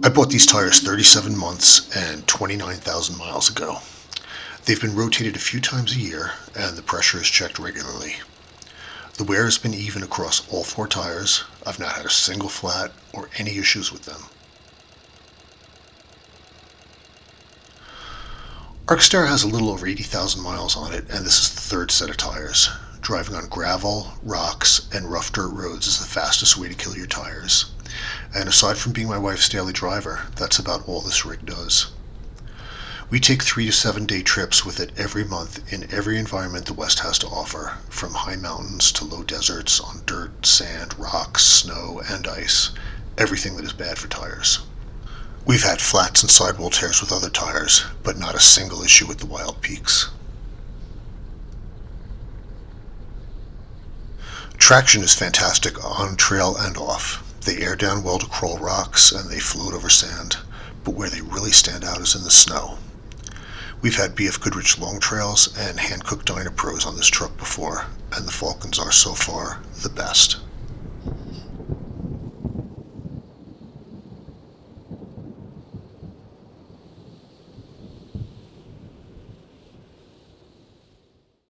I bought these tires 37 months and 29,000 miles ago. They've been rotated a few times a year and the pressure is checked regularly. The wear has been even across all four tires. I've not had a single flat or any issues with them. Our Xterra has a little over 80,000 miles on it, and this is the third set of tires. Driving on gravel, rocks, and rough dirt roads is the fastest way to kill your tires. And aside from being my wife's daily driver, that's about all this rig does. We take 3 to 7 day trips with it every month in every environment the West has to offer, from high mountains to low deserts on dirt, sand, rocks, snow, and ice. Everything that is bad for tires. We've had flats and sidewall tears with other tires, but not a single issue with the Wildpeaks. Traction is fantastic on trail and off. They air down well to crawl rocks and they float over sand, but where they really stand out is in the snow. We've had BF Goodrich long trails and hand-cooked Dyna Pros on this truck before, and the Falkens are so far the best.